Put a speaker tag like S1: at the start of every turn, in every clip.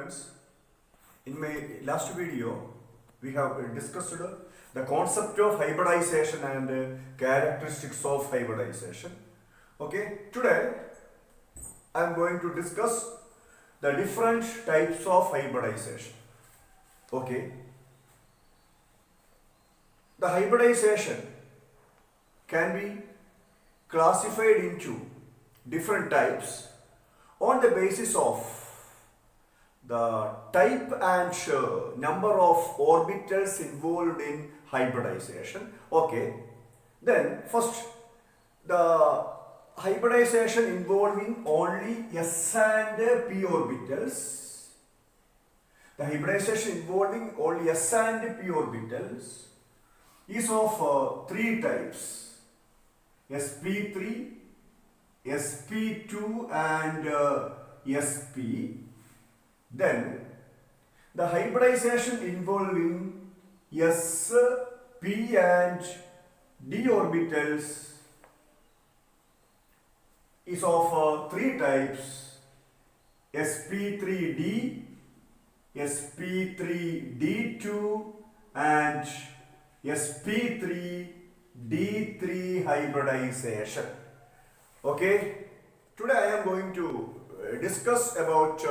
S1: students. In my last video, we have discussed the concept of hybridization and characteristics of hybridization. Okay, today I am going to discuss the different types of hybridization. Okay, the hybridization can be classified into different types on the basis of the type and number of orbitals involved in hybridization. Okay, then first the hybridization involving only s and p orbitals. The hybridization involving only s and p orbitals is of three types: sp3, sp2 and sp. Then the hybridization involving s, p and d orbitals is of three types: sp3d, sp3d2 and sp3d3 hybridization. Okay, today I am going to discuss about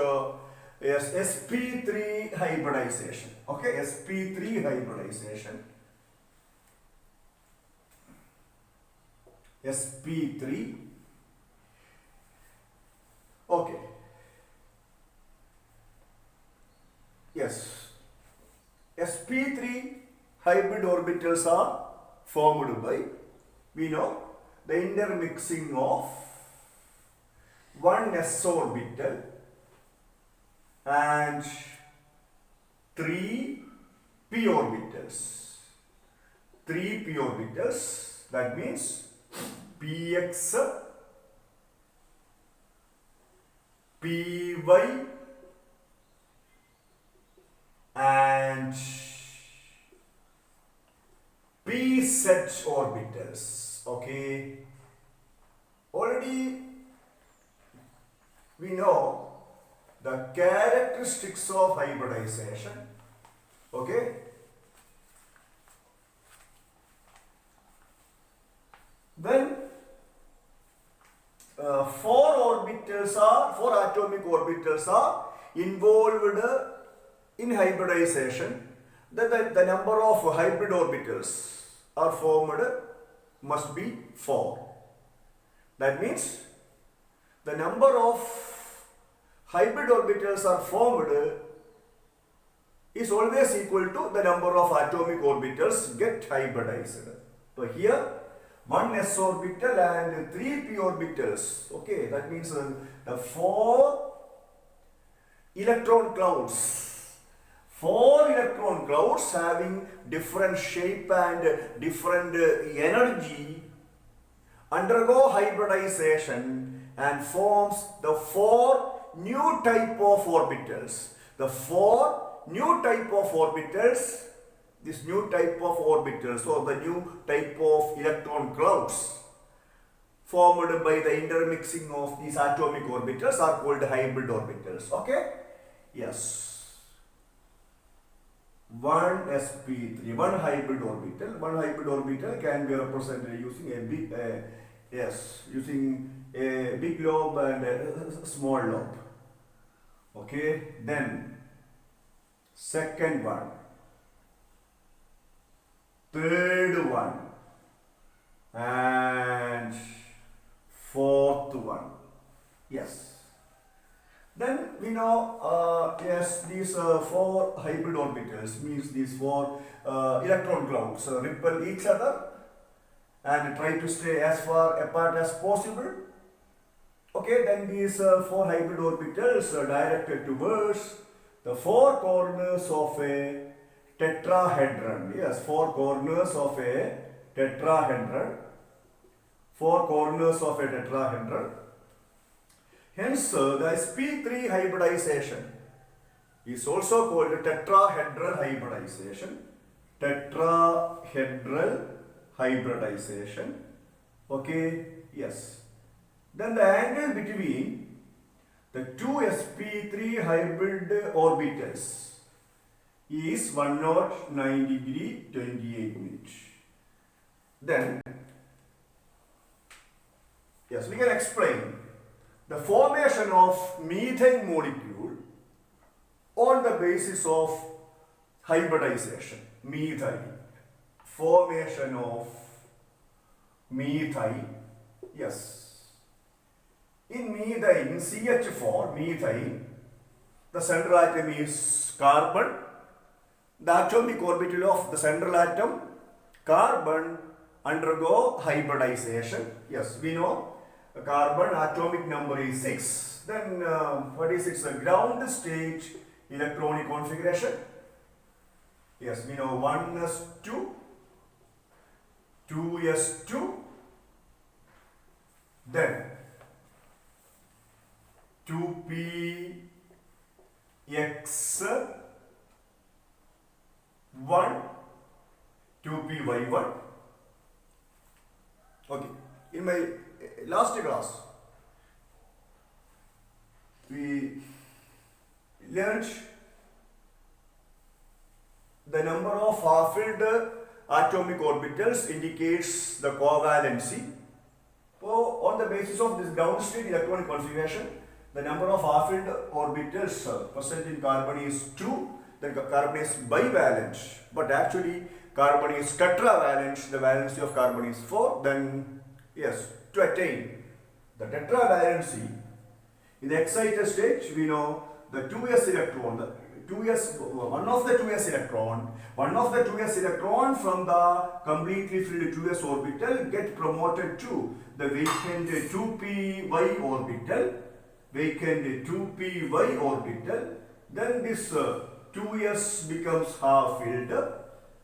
S1: sp3 hybridization. Okay, sp3 hybridization. sp3. Okay. Yes. sp3 hybrid orbitals are formed by, we know, the intermixing of one s orbital and three p orbitals. Three p orbitals, that means px, py and pz orbitals. Okay, already we know the characteristics of hybridization. Okay, when four atomic orbitals are involved in hybridization, then the number of hybrid orbitals are formed must be 4. That means the number of hybrid orbitals are formed is always equal to the number of atomic orbitals get hybridized. So here one s orbital and three p orbitals. Okay, that means the four electron clouds. Four electron clouds having different shape and different energy undergo hybridization and forms the four new type of orbitals. The four new type of orbitals, this new type of orbitals or the new type of electron clouds formed by the intermixing of these atomic orbitals are called hybrid orbitals. Okay? Yes. One sp3, one hybrid orbital can be represented using a big using a big lobe and a small lobe. Okay, then second one, third one and fourth one. Yes. Then we know, yes, these four hybrid orbitals means these four electron clouds repel each other and try to stay as far apart as possible. Okay, then these four hybrid orbitals are directed towards the four corners of a tetrahedron. Yes, four corners of a tetrahedron. Four corners of a tetrahedron. Hence, the sp3 hybridization is also called tetrahedral hybridization. Tetrahedral hybridization. Okay, yes. Then the angle between the two sp3 hybrid orbitals is 109 degree 28 minutes. Then, yes, we can explain the formation of methane molecule on the basis of hybridization. Methane. Formation of methane. Yes. In methane, in CH4, methane, the central atom is carbon. The atomic orbital of the central atom, carbon, undergo hybridization. Yes, we know carbon atomic number is 6. Then what is its ground state electronic configuration? Yes, we know 1s2, 2s2, then 2px1, 2py1. Okay, in my last class we learned the number of half-filled atomic orbitals indicates the covalency. So, on the basis of this ground state electronic configuration, the number of half-filled orbitals present in carbon is 2. Then carbon is bivalent, but actually carbon is tetravalent. The valency of carbon is 4. Then, yes, to attain the tetravalency in the excited state, we know the 2s electron, one of the 2s electron from the completely filled 2s orbital get promoted to the vacant 2py orbital. Then this 2s becomes half filled.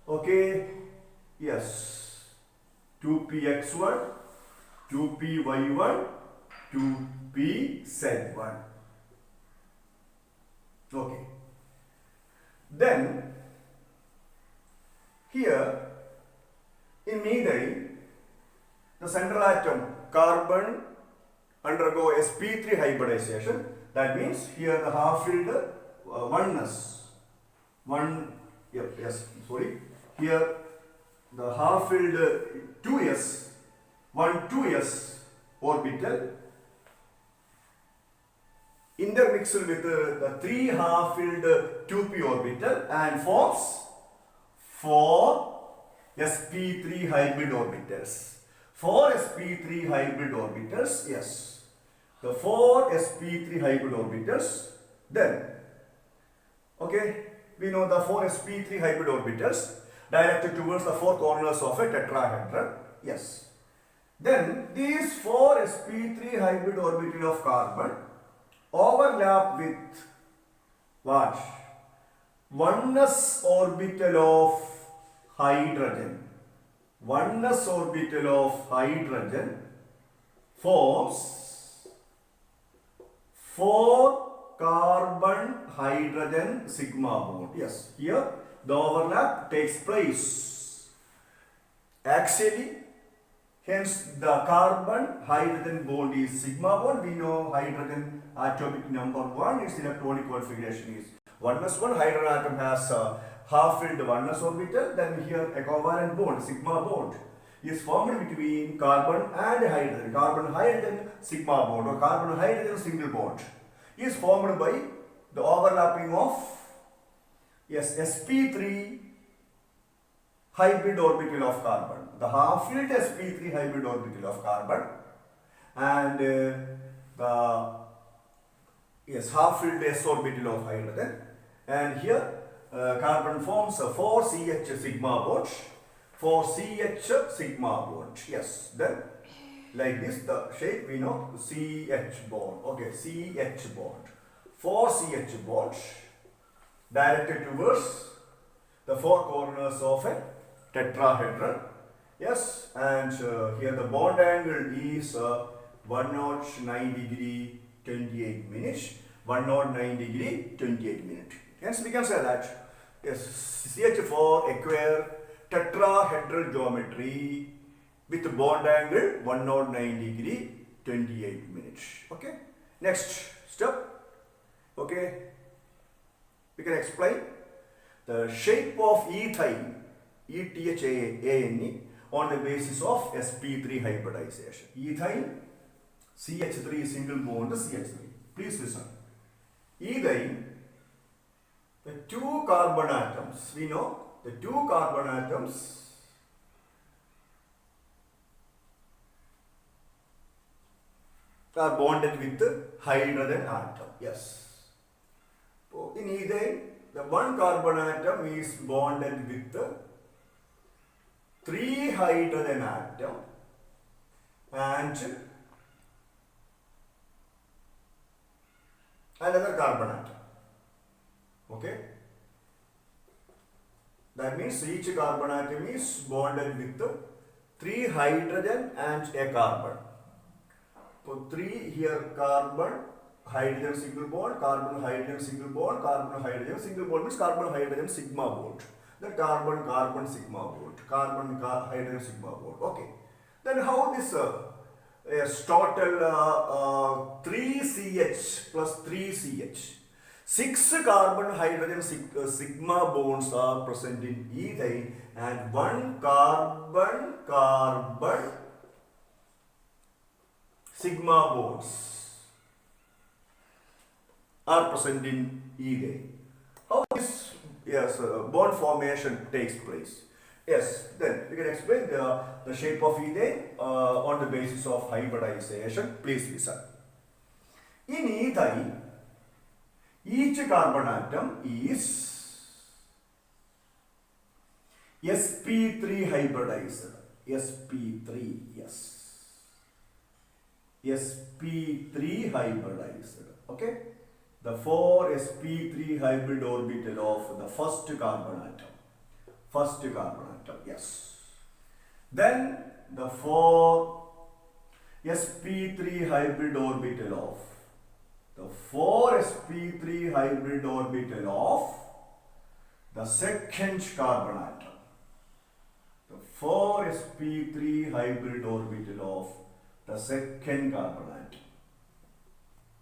S1: Okay, yes, 2px1, 2py1, 2pz1. Okay. Then here in methane, the central atom carbon undergo sp3 hybridization. That means here the half-filled here the half-filled 2s orbital intermixed with the 3 half-filled 2p orbital and forms 4 sp3 hybrid orbitals. 4 sp3 hybrid orbitals, yes. The 4 sp3 hybrid orbitals. Then, okay, we know the 4 sp3 hybrid orbitals directed towards the 4 corners of a tetrahedron. Yes. Then, these 4 sp3 hybrid orbital of carbon overlap with what? 1s orbital of hydrogen. 1s orbital of hydrogen forms 4 carbon hydrogen sigma bond. Yes, here the overlap takes place axially. Hence, the carbon hydrogen bond is sigma bond. We know hydrogen atomic number 1, its electronic configuration is 1s1. Hydrogen atom has a half-filled 1s orbital. Then here a covalent bond, sigma bond, is formed between carbon and hydrogen. Carbon hydrogen sigma bond or carbon hydrogen single bond is formed by the overlapping of sp3 hybrid orbital of carbon, the half-filled sp3 hybrid orbital of carbon, and the half-filled s orbital of hydrogen. And here carbon forms a 4CH sigma bond, 4CH sigma bond. Yes, then like this the shape we know, CH bond. Okay, CH bond, 4CH bond directed towards the 4 corners of a tetrahedron. Yes, and here the bond angle is 109 degree 28 minutes. 109 degree 28 minutes. Hence we can say that yes, CH4 acquire tetrahedral geometry with bond angle 109 degree 28 minutes. Okay. Next step. Okay, we can explain the shape of ethane, ETHANE, on the basis of sp3 hybridization. Ethane, CH3 single bond CH3. Please listen. Ethane, the two carbon atoms, we know the two carbon atoms are bonded with the hydrogen atom. Yes. So in ethane, the one carbon atom is bonded with the three hydrogen atom and another carbon atom. Okay. That means each carbon atom is bonded with the three hydrogen and a carbon. So three here carbon, hydrogen single bond, carbon hydrogen single bond, carbon hydrogen single bond means carbon hydrogen sigma bond. The carbon carbon sigma bond, carbon hydrogen sigma bond. Okay. Then how this total 3CH plus 3CH. 6 carbon hydrogen sigma bonds are present in ethane and 1 carbon carbon sigma bonds are present in ethane. How this bond formation takes place? Yes, then we can explain the shape of ethane on the basis of hybridization. Please listen. In ethane, each carbon atom is sp3 hybridized. sp3, yes. sp3 hybridized. Okay? The 4 sp3 hybrid orbital of the first carbon atom. First carbon atom, yes. Then the 4 sp3 hybrid orbital of the 4 sp3 hybrid orbital of the second carbon atom. The 4 sp3 hybrid orbital of the second carbon atom.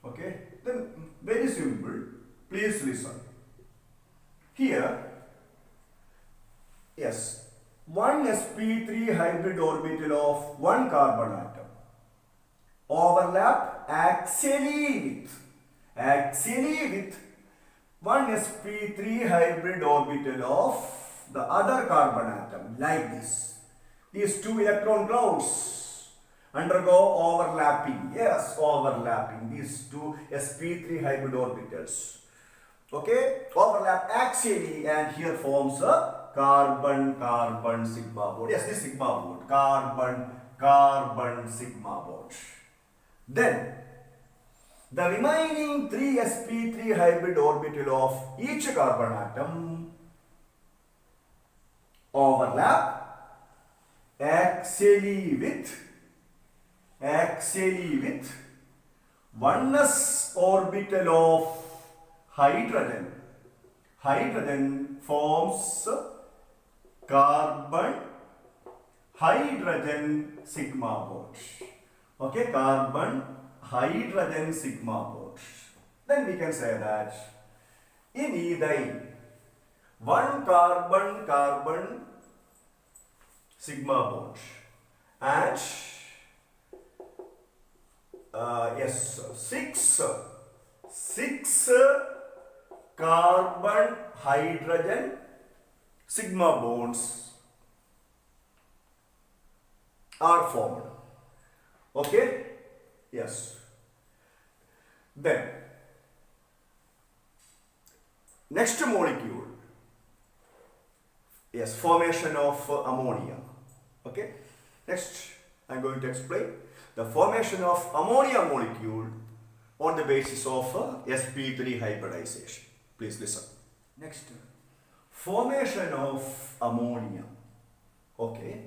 S1: Okay, then very simple. Please listen. Here, yes, one sp3 hybrid orbital of one carbon atom overlap axially with one sp3 hybrid orbital of the other carbon atom, like this. These two electron clouds undergo overlapping. Yes, overlapping. These two sp3 hybrid orbitals. Okay, overlap axially and here forms a carbon-carbon sigma bond. Yes, this sigma bond. Carbon-carbon sigma bond. Then, the remaining 3 sp3 hybrid orbital of each carbon atom overlap axially with 1s orbital of hydrogen. Hydrogen forms carbon hydrogen sigma bond. Okay, carbon hydrogen sigma bond. Then we can say that in ethane, one carbon carbon sigma bond and six carbon hydrogen sigma bonds are formed. Okay? Yes. Then, next molecule, yes, formation of ammonia. Okay? Next, I am going to explain the formation of ammonia molecule on the basis of sp3 hybridization. Please listen. Next, formation of ammonia. Okay.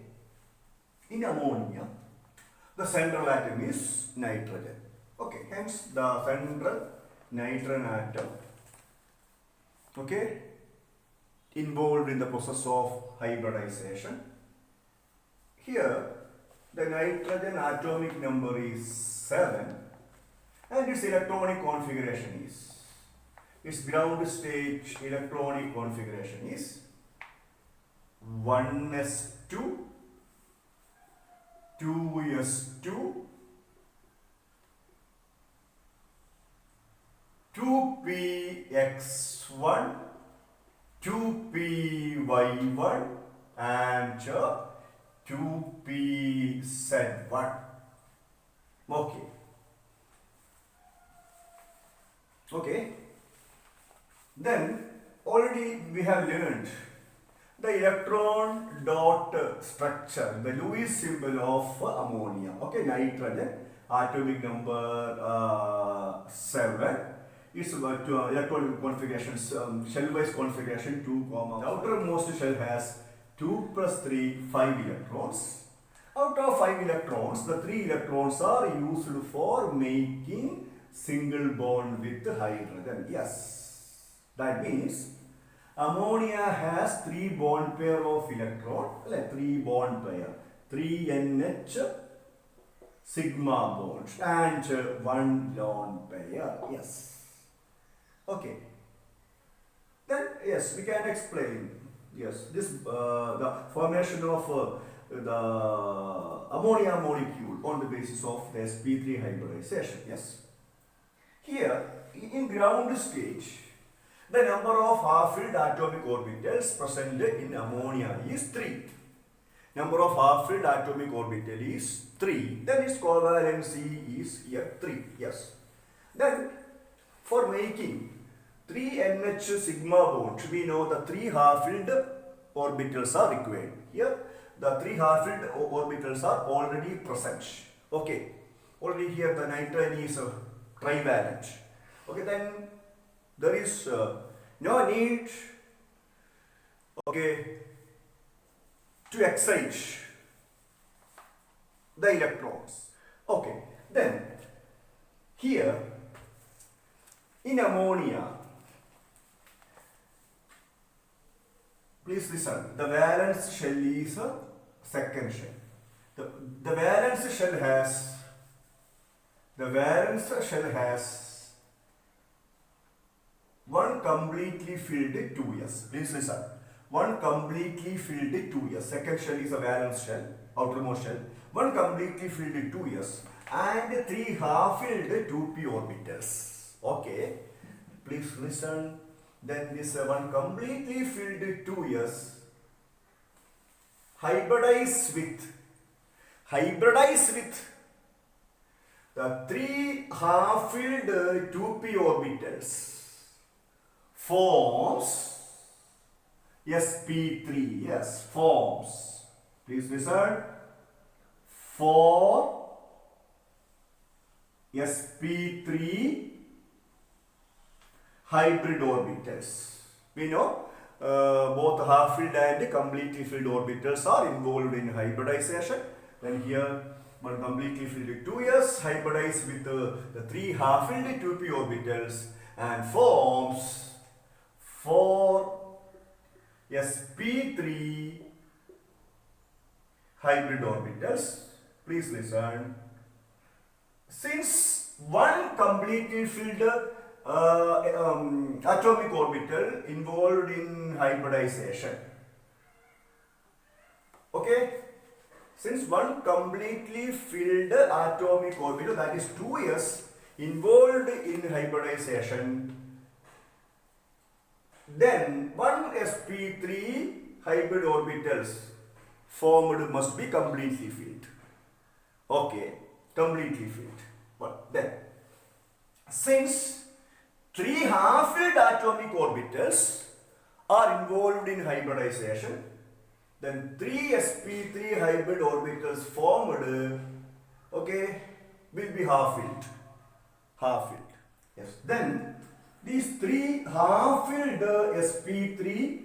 S1: In ammonia, the central atom is nitrogen. Okay, hence the central nitrogen atom, okay, involved in the process of hybridization. Here, the nitrogen atomic number is 7 and its electronic configuration is its ground state electronic configuration is 1s2, 2s2, 2px1, 2py1 and 2pz1. Okay. Okay. Then already we have learned the electron dot structure, the Lewis symbol of ammonia. Okay, nitrogen, atomic number 7. Its electron configuration, shell-wise configuration 2, the outermost shell has 2 plus 3, 5 electrons. Out of 5 electrons, the 3 electrons are used for making single bond with hydrogen. Yes, that means ammonia has 3 bond pair of electron, 3 bond pair, 3 NH sigma bond and 1 lone pair. Yes. Okay. Then yes, we can explain. Yes, this the formation of the ammonia molecule on the basis of the sp3 hybridization. Yes. Here in ground state, the number of half-filled atomic orbitals present in ammonia is 3. Number of half-filled atomic orbital is 3. Then its covalency is here 3. Yes. Then for making 3 NH sigma bond, we know the 3 half-filled orbitals are required. Here the 3 half-filled orbitals are already present. Okay. Already here the nitrogen is trivalent. Okay, then there is no need, okay, to excite the electrons. Okay, then here in ammonia, please listen, the valence shell is a second shell. The valence shell has one completely filled 2s. Please listen. One completely filled 2s. Second shell is a valence shell, outermost shell. One completely filled 2s and 3 half-filled 2p orbitals. Okay. Please listen. Then this one completely filled 2s hybridize with the 3 half-filled 2p orbitals forms sp3. Yes, forms. Please listen. For sp3 hybrid orbitals. We know both half-filled and completely filled orbitals are involved in hybridization. Then here one completely filled 2s hybridize with the 3 half-filled 2p orbitals and forms 4 sp3 hybrid orbitals. Please listen. Since one completely filled atomic orbital involved in hybridization, okay, since one completely filled atomic orbital, that is 2s, involved in hybridization, then one sp3 hybrid orbitals formed must be completely filled. Okay, completely filled. But then, since 3 half-filled atomic orbitals are involved in hybridization, then 3 sp3 hybrid orbitals formed, okay, will be half-filled. Half-filled. Yes. Then these 3 half-filled sp3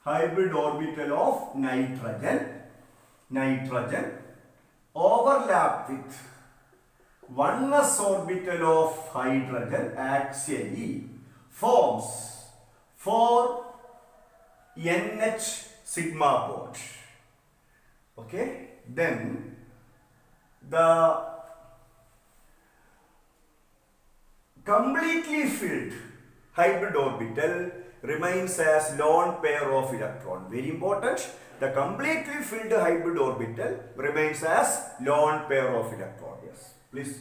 S1: hybrid orbital of nitrogen overlap with 1s orbital of hydrogen axially forms 4 NH sigma bond. Okay, then the completely filled hybrid orbital remains as lone pair of electron. Very important. The completely filled hybrid orbital remains as lone pair of electron. Yes. Please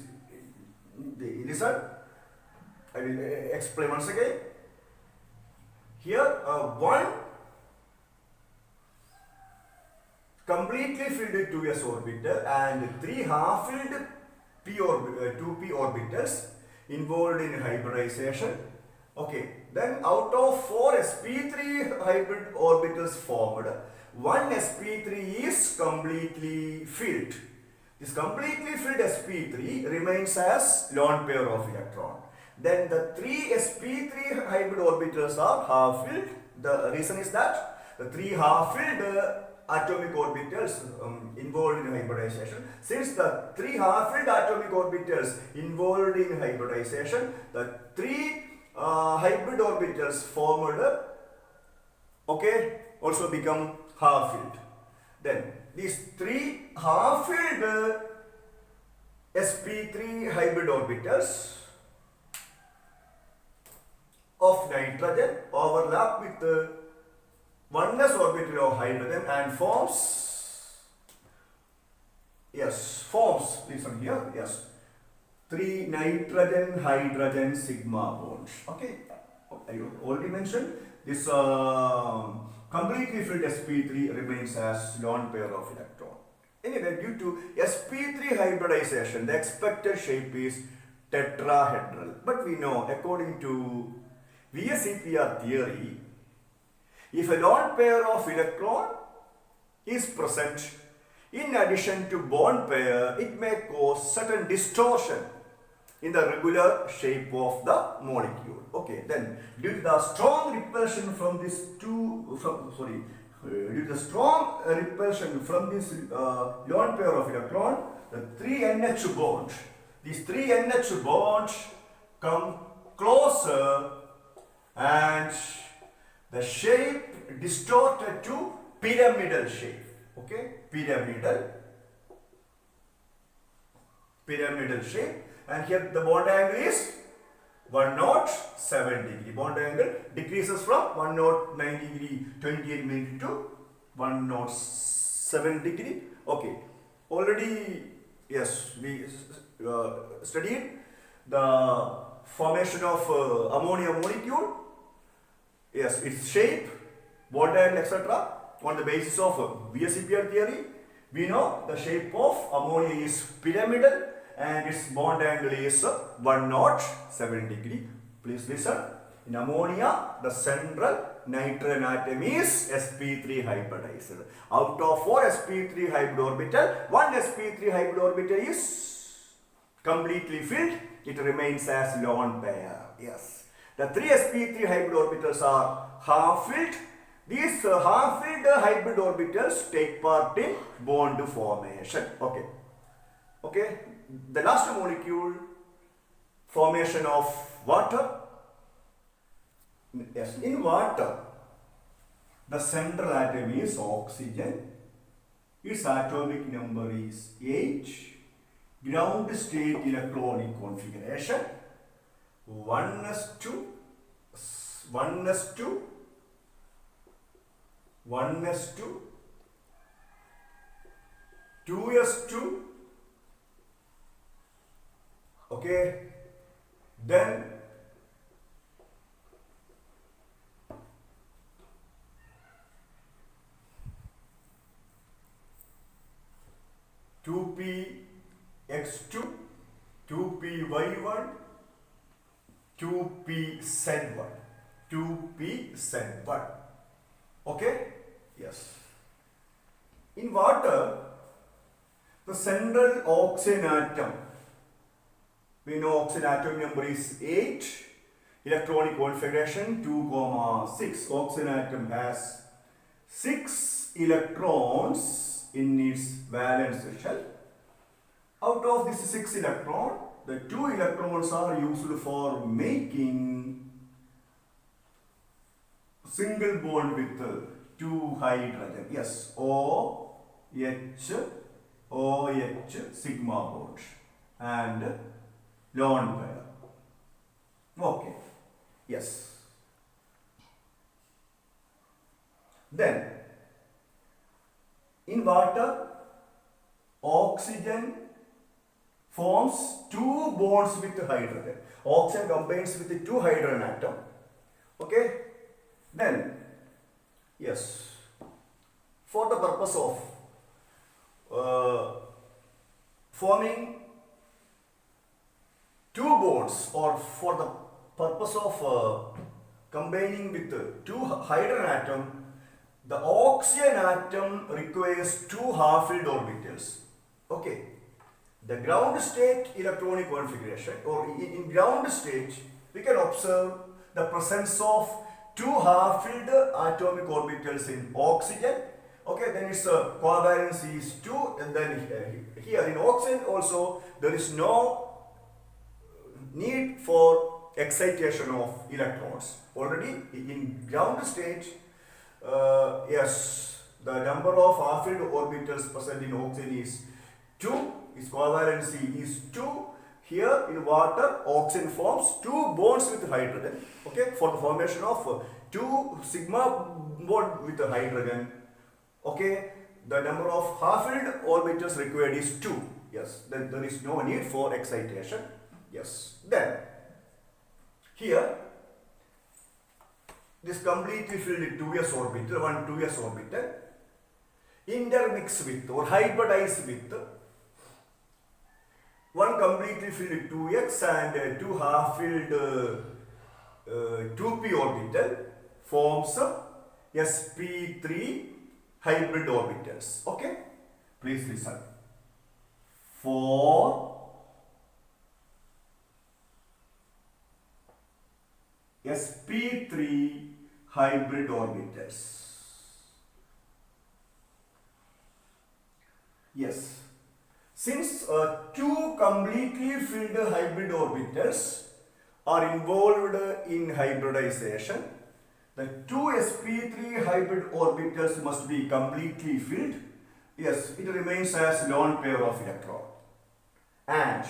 S1: listen. I will explain once again. Here, one completely filled 2s orbital and three half-filled 2p orbitals involved in hybridization. Okay, then out of 4 sp3 hybrid orbitals formed, one sp3 is completely filled. This completely filled sp3 remains as lone pair of electron. Then the 3 sp3 hybrid orbitals are half-filled. The reason is that the 3 half-filled atomic orbitals involved in hybridization. Since the 3 half-filled atomic orbitals involved in hybridization, the 3 hybrid orbitals formed, okay, also become half-filled. Then these 3 half-filled sp3 hybrid orbitals of nitrogen overlap with the 1s orbital of hydrogen and forms, listen here, 3 nitrogen hydrogen sigma bonds. Okay, I already mentioned this completely filled sp3 remains as lone pair of electron. Anyway, due to sp3 hybridization, the expected shape is tetrahedral. But we know, according to VSEPR theory, if a lone pair of electron is present in addition to bond pair, it may cause certain distortion in the regular shape of the molecule. Okay, then due to the strong repulsion from this due to the strong repulsion from this lone pair of electron, the 3 NH bonds, these 3 NH bonds come closer and the shape distorted to pyramidal shape. Okay, pyramidal shape, and here the bond angle is 107 degree. Bond angle decreases from 109 degree 28 minutes to 107 degree. Okay, already we studied the formation of ammonia molecule. Yes, its shape, bond angle, etc. On the basis of VSEPR theory, we know the shape of ammonia is pyramidal and its bond angle is 107 degree. Please listen. In ammonia, the central nitrogen atom is sp3 hybridized. Out of 4 sp3 hybrid orbital, 1 sp3 hybrid orbital is completely filled. It remains as lone pair. Yes. The 3 sp3 hybrid orbitals are half-filled. These half-filled hybrid orbitals take part in bond formation. Okay. The last molecule, formation of water. Yes, in water, the central atom is oxygen. Its atomic number is 8. Ground state electronic configuration 1s2, 1s2, 1s2, 2s2. Okay, then two p x2, 2py1, 2pz1, 2pz1. Okay? Yes. In water, the central oxygen atom, we know oxygen atom number is 8, electronic configuration 2,6. Oxygen atom has 6 electrons in its valence shell. Out of this 6 electrons, the 2 electrons are used for making single bond with 2 hydrogen. Yes, OH sigma bond and lone pair. Okay. Yes. Then, in water, oxygen forms two bonds with hydrogen. Oxygen combines with the two hydrogen atom. Okay. Then, yes, for the purpose of forming two bonds, or for the purpose of combining with two hydrogen atom, the oxygen atom requires two half-filled orbitals. Okay. The ground state electronic configuration, or in ground state, we can observe the presence of two half-filled atomic orbitals in oxygen. Okay, then its covalence is 2, and then here in oxygen also there is no need for excitation of electrons. Already in ground state, yes, the number of half-filled orbitals present in oxygen is 2, its covalency is 2. Here in water, oxygen forms two bonds with hydrogen, okay, for the formation of two sigma bond with the hydrogen. Okay, the number of half-filled orbitals required is 2. Yes, then there is no need for excitation. Yes, then here this completely filled 2s orbital, one 2s orbital, intermix with or hybridize with one completely filled 2x and two half-filled 2p orbital forms sp3 hybrid orbitals. Okay, please listen. For sp3 hybrid orbitals. Yes, since two completely filled hybrid orbitals are involved in hybridization, the two sp3 hybrid orbitals must be completely filled. Yes, it remains as lone pair of electron. And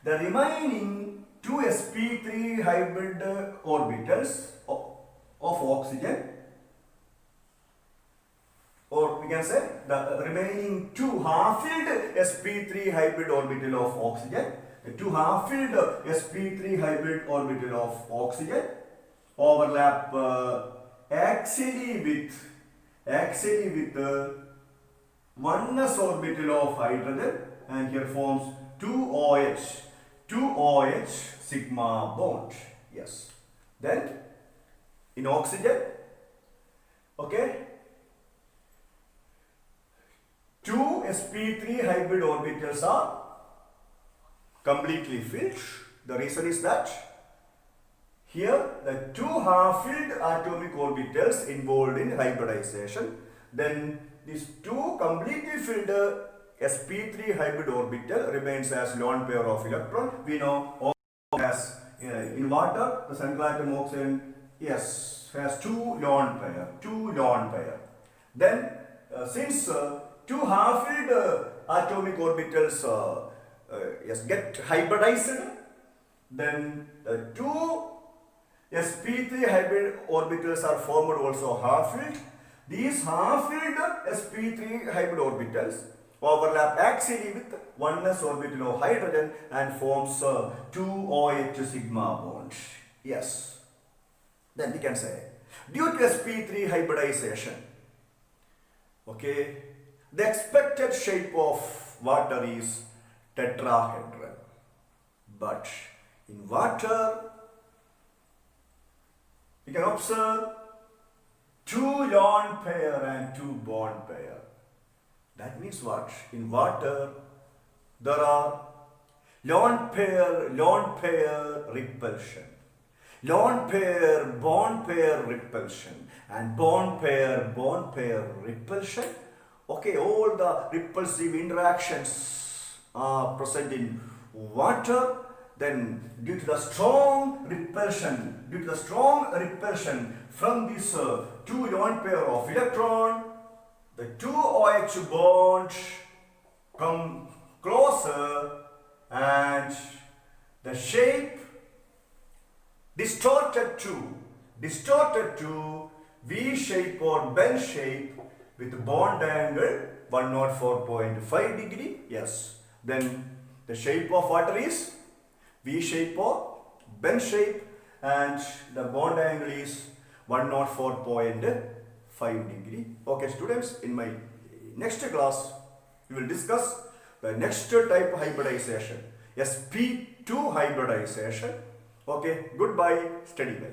S1: the remaining two sp3 hybrid orbitals of oxygen, or we can say the remaining two half-filled sp3 hybrid orbital of oxygen, the two half-filled sp3 hybrid orbital of oxygen overlap axially with the 1s orbital of hydrogen, and here forms 2OH sigma bond. Yes. Then in oxygen, okay, two sp3 hybrid orbitals are completely filled. The reason is that here the two half-filled atomic orbitals involved in hybridization. Then these two completely filled sp3 hybrid orbital remains as lone pair of electron. We know as in water the central atom oxygen, yes, has two lone pair. Then since two half-filled atomic orbitals yes, get hybridized, then the two sp3 hybrid orbitals are formed also half-filled. These half-filled sp3 hybrid orbitals overlap axially with 1s orbital of hydrogen and forms 2OH sigma bond. Yes. Then we can say, due to sp3 hybridization, okay, the expected shape of water is tetrahedral. But in water, we can observe two lone pair and two bond pair. That means what? In water, there are lone pair repulsion, lone pair bond pair repulsion, and bond pair repulsion. Okay, all the repulsive interactions are present in water. Then due to the strong repulsion from this two lone pair of electron, the two OH bonds come closer and the shape distorted to V shape or bell shape with bond angle 104.5 degree. Yes. Then the shape of water is V shape or bell shape and the bond angle is 104.5 degree. Okay students, in my next class we will discuss the next type of hybridization, sp2 hybridization. Okay, goodbye, study well.